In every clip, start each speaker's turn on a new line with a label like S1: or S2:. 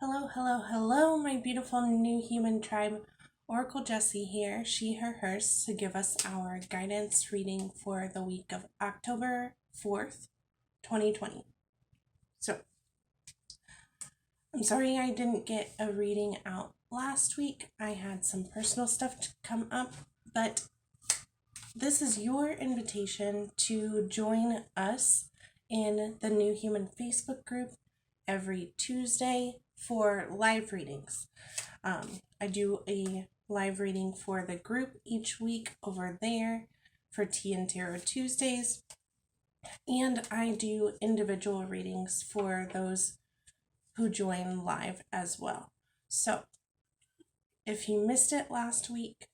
S1: Hello, hello, hello, my beautiful new human tribe. Oracle Jessie here, she, her, hers, to give us our guidance reading for the week of October 4th, 2020. So, I'm sorry I didn't get a reading out last week. I had some personal stuff to come up, but this is your invitation to join us in the New Human Facebook group every Tuesday for live readings. I do a live reading for the group each week over there for Tea and Tarot Tuesdays, and I do individual readings for those who join live as well. So, if you missed it last week,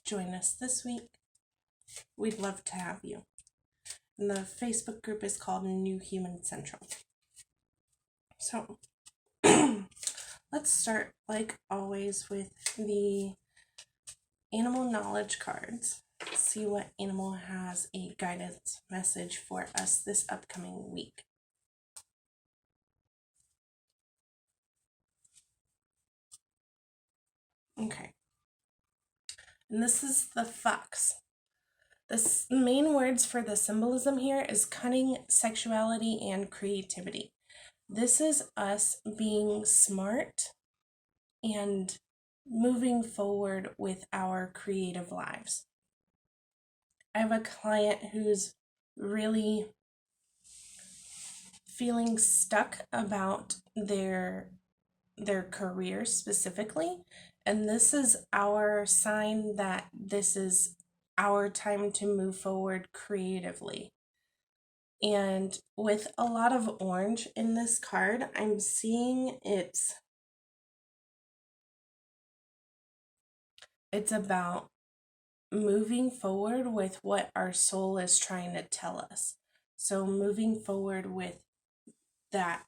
S1: join us this week. We'd love to have you. And the Facebook group is called New Human Central. So, let's start, like always, with the animal knowledge cards. See what animal has a guidance message for us this upcoming week. Okay. And this is the fox. The main words for the symbolism here is cunning, sexuality, and creativity. This is us being smart and moving forward with our creative lives. I have a client who's really feeling stuck about their career specifically, and this is our sign that this is our time to move forward creatively. And with a lot of orange in this card, I'm seeing it's about moving forward with what our soul is trying to tell us. So moving forward with that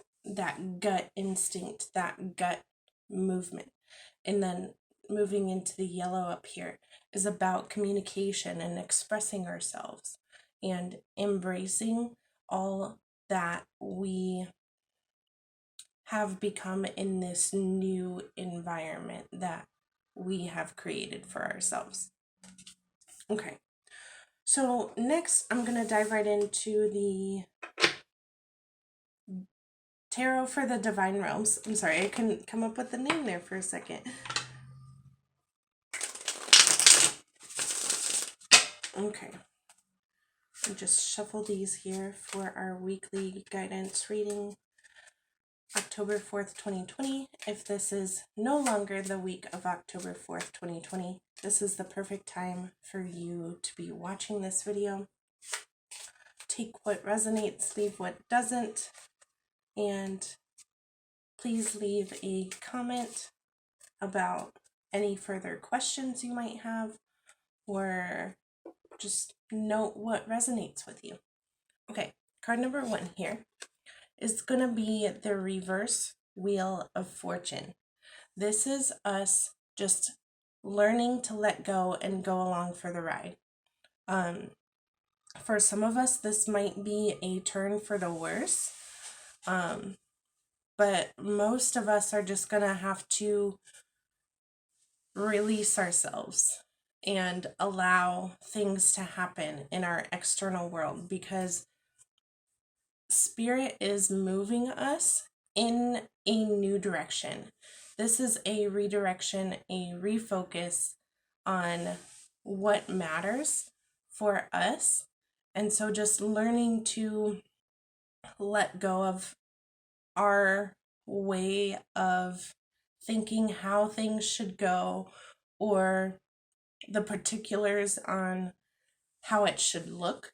S1: gut instinct, that gut movement. And then moving into the yellow up here is about communication and expressing ourselves and embracing all that we have become in this new environment that we have created for ourselves. Okay, so next I'm going to dive right into the Tarot for the Divine Realms. I'm sorry, I couldn't come up with the name there for a second. Okay. I'll just shuffle these here for our weekly guidance reading, October 4th, 2020. If this is no longer the week of October 4th, 2020, this is the perfect time for you to be watching this video. Take what resonates, leave what doesn't, and please leave a comment about any further questions you might have, or just note what resonates with you. Okay, card number 1 here is going to be the reverse wheel of fortune. This is us just learning to let go and go along for the ride. For some of us, this might be a turn for the worse. But most of us are just going to have to release ourselves and allow things to happen in our external world, because Spirit is moving us in a new direction. This is a redirection, a refocus on what matters for us. And so just learning to let go of our way of thinking how things should go, or the particulars on how it should look,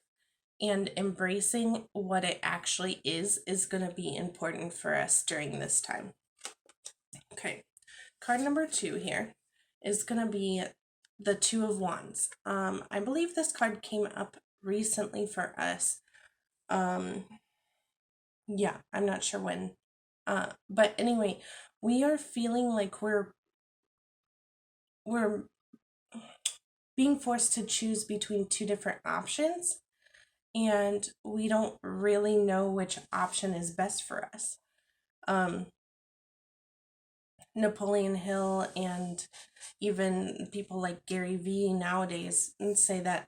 S1: and embracing what it actually is going to be important for us during this time. Okay, card number 2 here is going to be the Two of Wands. I believe this card came up recently for us. Yeah, I'm not sure when. But anyway, we are feeling like we're being forced to choose between 2 different options, and we don't really know which option is best for us. Napoleon Hill and even people like Gary Vee nowadays say that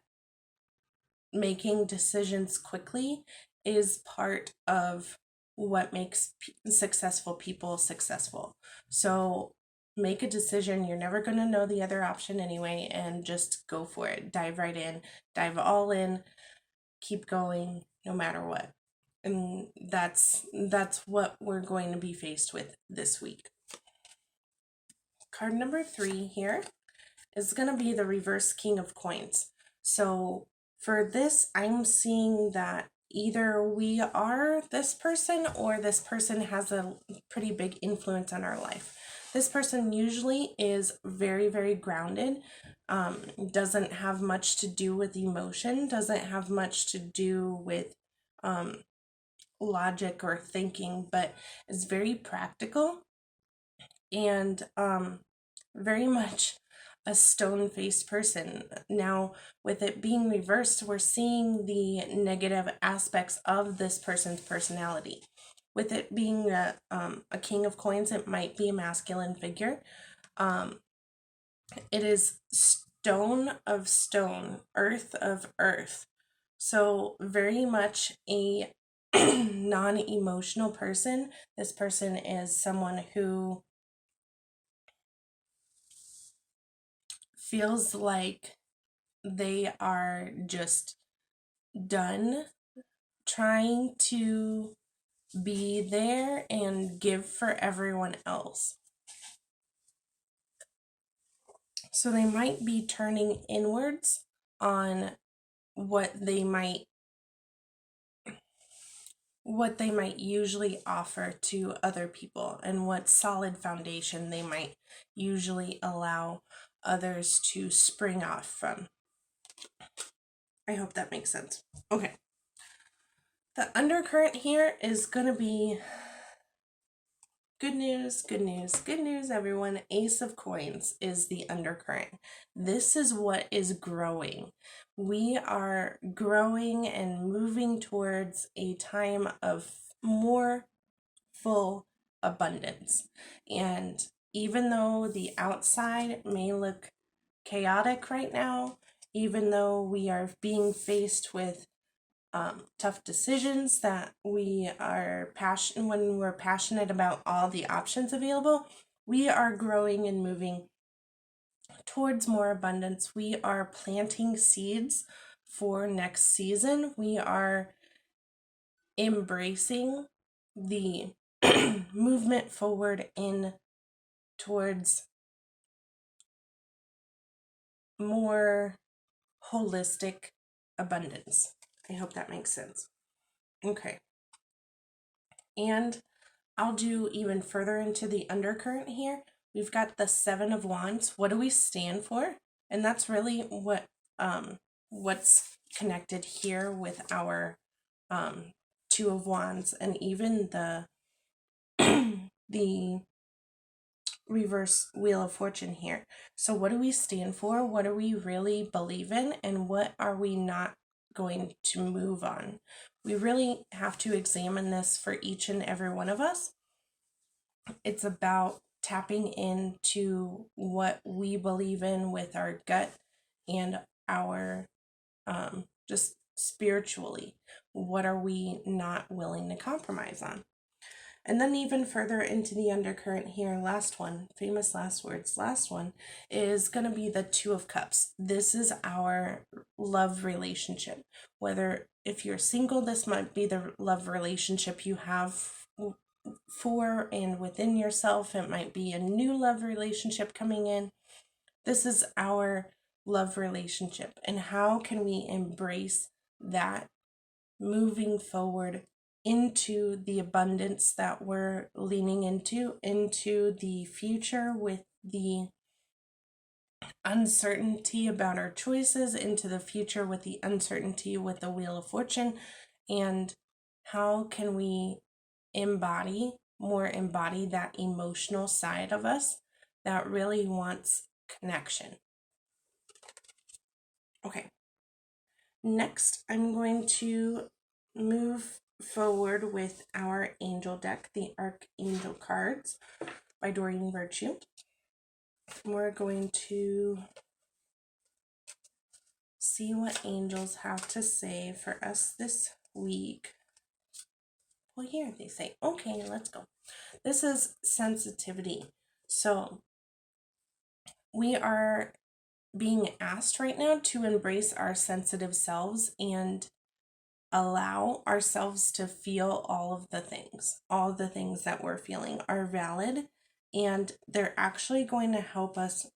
S1: making decisions quickly is part of what makes successful people successful. So make a decision. You're never going to know the other option anyway, and just go for it. Dive right in, dive all in, keep going no matter what. And that's what we're going to be faced with this week. Card number 3 here is going to be the reverse King of Coins. So for this, I'm seeing that either we are this person or this person has a pretty big influence on our life. This person usually is very, very grounded, doesn't have much to do with emotion, doesn't have much to do with logic or thinking, but is very practical and very much a stone-faced person. Now, with it being reversed, we're seeing the negative aspects of this person's personality. With it being a King of Coins, it might be a masculine figure. It is stone of stone, earth of earth. So very much a non-emotional person. This person is someone who feels like they are just done trying to be there and give for everyone else. So they might be turning inwards on what they might usually offer to other people and what solid foundation they might usually allow others to spring off from. I hope that makes sense. Okay. The undercurrent here is going to be good news, good news, good news, everyone. Ace of Coins is the undercurrent. This is what is growing. We are growing and moving towards a time of more full abundance. And even though the outside may look chaotic right now, even though we are being faced with tough decisions that we are when we're passionate about all the options available, we are growing and moving towards more abundance. We are planting seeds for next season. We are embracing the movement forward in towards more holistic abundance. I hope that makes sense. Okay. And I'll do even further into the undercurrent here. We've got the 7 of Wands. What do we stand for? And that's really what's connected here with our 2 of Wands and even the the reverse Wheel of Fortune here. So what do we stand for? What do we really believe in? And what are we not going to move on? We really have to examine this for each and every one of us. It's about tapping into what we believe in with our gut and our just spiritually. What are we not willing to compromise on? And then even further into the undercurrent here, last one, famous last words, last one is going to be the 2 of Cups. This is our love relationship. Whether if you're single, this might be the love relationship you have for and within yourself. It might be a new love relationship coming in. This is our love relationship. And how can we embrace that moving forward into the abundance that we're leaning into the future with the uncertainty about our choices, into the future with the uncertainty with the Wheel of Fortune, and how can we embody that emotional side of us that really wants connection. Okay. Next, I'm going to move forward with our angel deck, the Archangel cards. by Doreen Virtue. We're going to see what angels have to say for us this week. Well, here they say, okay, let's go. This is sensitivity. So we are being asked right now to embrace our sensitive selves and allow ourselves to feel all of the things. All the things that we're feeling are valid, and they're actually going to help us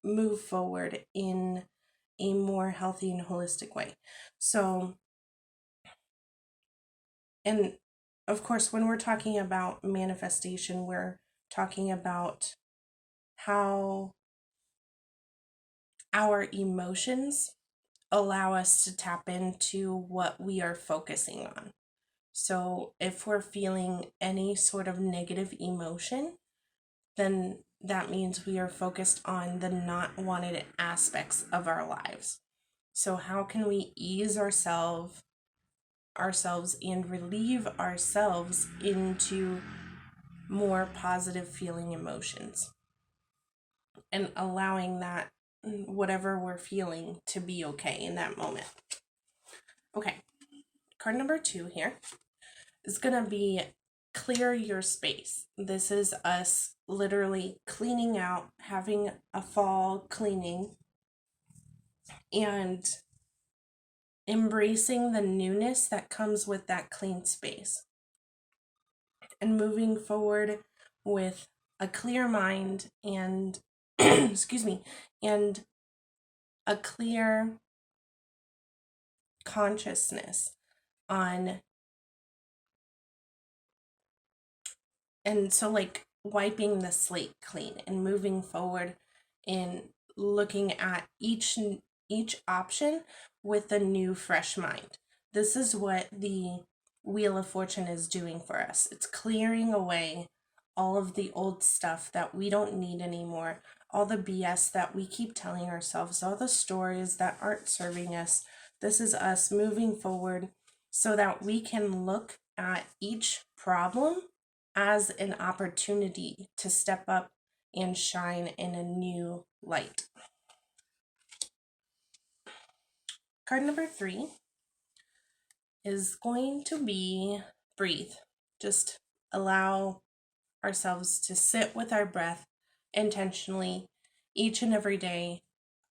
S1: move forward in a more healthy and holistic way. So, and of course, when we're talking about manifestation, we're talking about how our emotions allow us to tap into what we are focusing on. So if we're feeling any sort of negative emotion, then that means we are focused on the not wanted aspects of our lives. So how can we ease ourselves and relieve ourselves into more positive feeling emotions and allowing that whatever we're feeling to be okay in that moment. Okay, card number 2 here is going to be clear your space. This is us literally cleaning out, having a fall cleaning, and embracing the newness that comes with that clean space. And moving forward with a clear mind and, excuse me, and a clear consciousness on, and so like wiping the slate clean and moving forward in looking at each option with a new fresh mind. This is what the Wheel of Fortune is doing for us. It's clearing away all of the old stuff that we don't need anymore, all the BS that we keep telling ourselves, all the stories that aren't serving us. This is us moving forward so that we can look at each problem as an opportunity to step up and shine in a new light. Card number 3 is going to be breathe. Just allow ourselves to sit with our breath intentionally each and every day.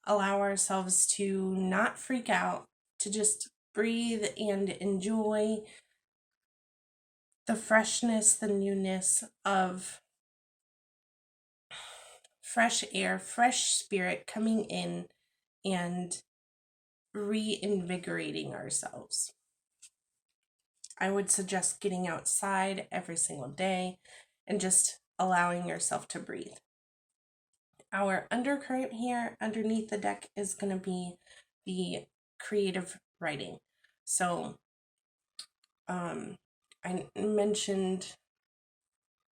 S1: Allow ourselves to not freak out, to just breathe and enjoy the freshness, the newness of fresh air, fresh spirit coming in and reinvigorating ourselves. I would suggest getting outside every single day and just allowing yourself to breathe. Our undercurrent here underneath the deck is going to be the creative writing. So I mentioned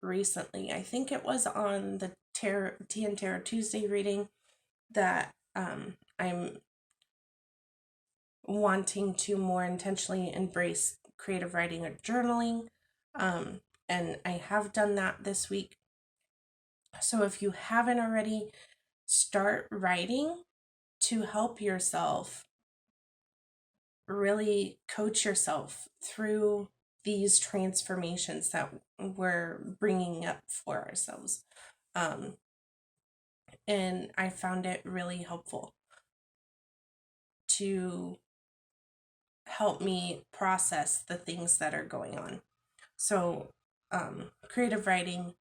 S1: recently, I think it was on the TN Tarot Tuesday reading, that I'm wanting to more intentionally embrace creative writing or journaling, and I have done that this week. So if you haven't already, start writing to help yourself really coach yourself through these transformations that we're bringing up for ourselves. And I found it really helpful to help me process the things that are going on. So creative writing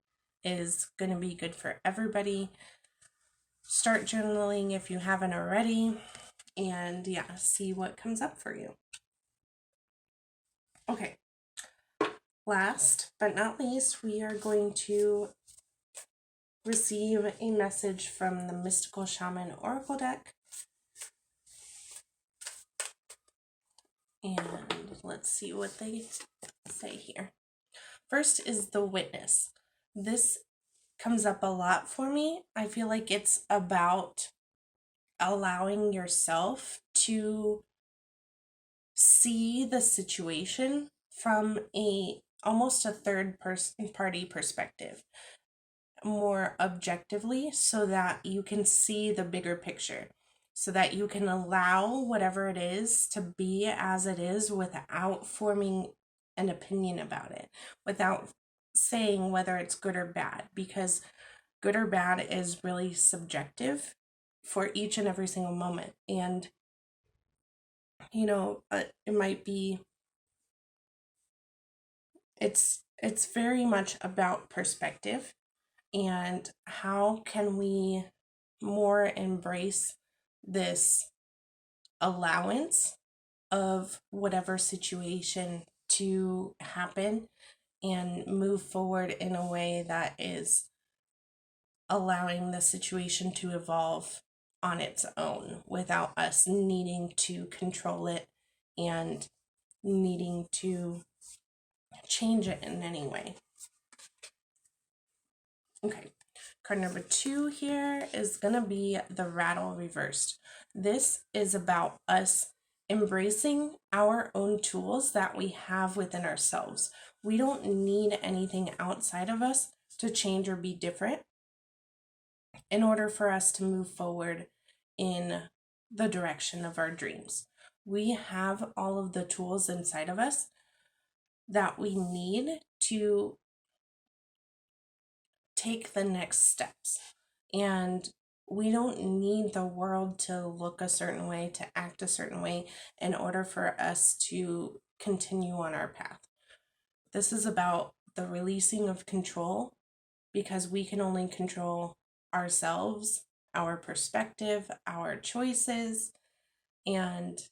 S1: is going to be good for everybody. Start journaling if you haven't already, and yeah, see what comes up for you. Okay, last but not least, we are going to receive a message from the Mystical Shaman Oracle deck. And let's see what they say here. First is the Witness. This comes up a lot for me. I feel like it's about allowing yourself to see the situation from almost a third party perspective. more objectively so that you can see the bigger picture, so that you can allow whatever it is to be as it is without forming an opinion about it, without saying whether it's good or bad, because good or bad is really subjective for each and every single moment. And it might be, it's very much about perspective, and how can we more embrace this allowance of whatever situation to happen, and move forward in a way that is allowing the situation to evolve on its own without us needing to control it and needing to change it in any way. Okay, card number 2 here is going to be the rattle reversed. This is about us embracing our own tools that we have within ourselves. We don't need anything outside of us to change or be different in order for us to move forward in the direction of our dreams. We have all of the tools inside of us that we need to take the next steps. And we don't need the world to look a certain way, to act a certain way in order for us to continue on our path. This is about the releasing of control, because we can only control ourselves, our perspective, our choices, and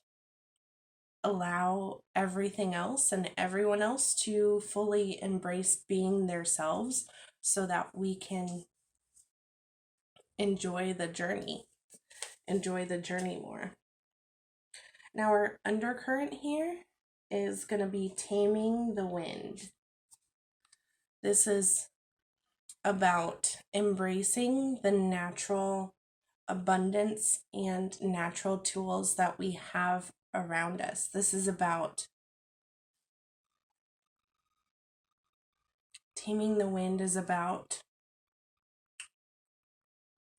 S1: allow everything else and everyone else to fully embrace being themselves so that we can enjoy the journey more. Now, our undercurrent here is going to be taming the wind. This is about embracing the natural abundance and natural tools that we have around us. This is about taming the wind, is about,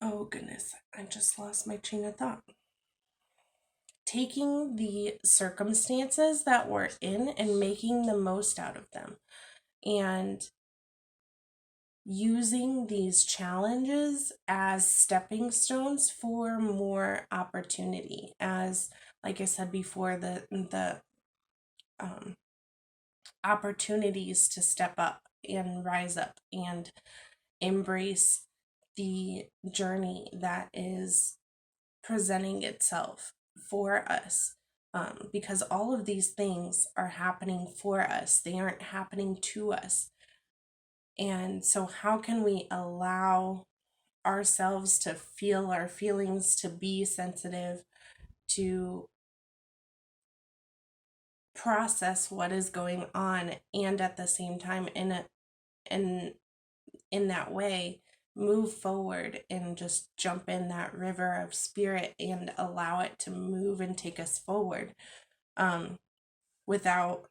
S1: oh goodness, I just lost my train of thought. Taking the circumstances that we're in and making the most out of them, and using these challenges as stepping stones for more opportunity, as, like I said before, the opportunities to step up and rise up and embrace the journey that is presenting itself for us, because all of these things are happening for us. They aren't happening to us. And so how can we allow ourselves to feel our feelings, to be sensitive, to process what is going on, and at the same time in that way move forward and just jump in that river of spirit and allow it to move and take us forward, without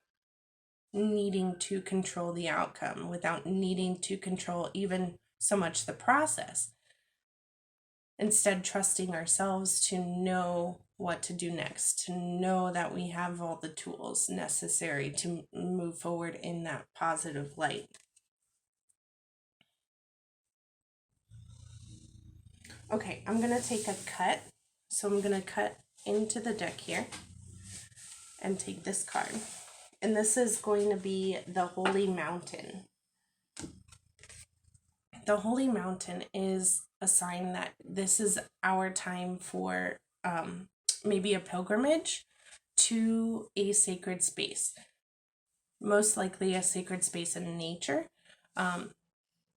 S1: needing to control the outcome, without needing to control even so much the process. Instead, trusting ourselves to know what to do next, to know that we have all the tools necessary to move forward in that positive light. Okay, I'm going to take a cut. So I'm going to cut into the deck here and take this card. And this is going to be the Holy Mountain. The Holy Mountain is a sign that this is our time for maybe a pilgrimage to a sacred space. Most likely a sacred space in nature.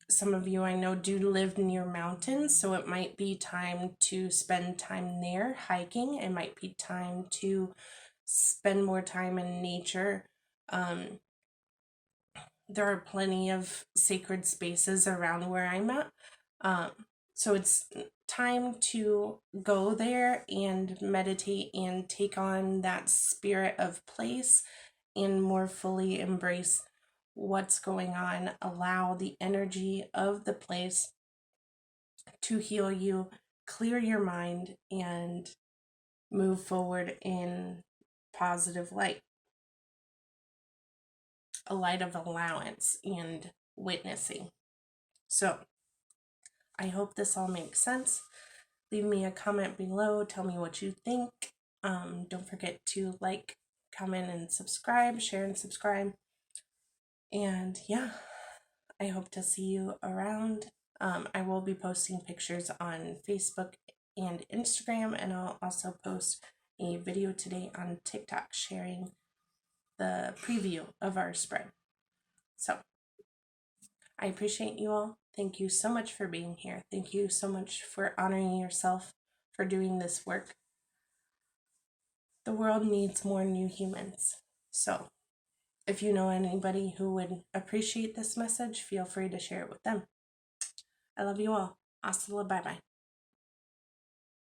S1: Some of you I know do live near mountains, so it might be time to spend time there hiking. It might be time to spend more time in nature. There are plenty of sacred spaces around where I'm at. So it's time to go there and meditate and take on that spirit of place and more fully embrace what's going on. Allow the energy of the place to heal you, clear your mind, and move forward in positive light, a light of allowance and witnessing. So I hope this all makes sense. Leave me a comment below. Tell me what you think. Don't forget to like, comment, and subscribe. Share and subscribe. And yeah, I hope to see you around. I will be posting pictures on Facebook and Instagram, and I'll also post a video today on TikTok sharing the preview of our spread. So I appreciate you all. Thank you so much for being here. Thank you so much for honoring yourself, for doing this work. The world needs more new humans. So if you know anybody who would appreciate this message, feel free to share it with them. I love you all. Hasta la bye bye.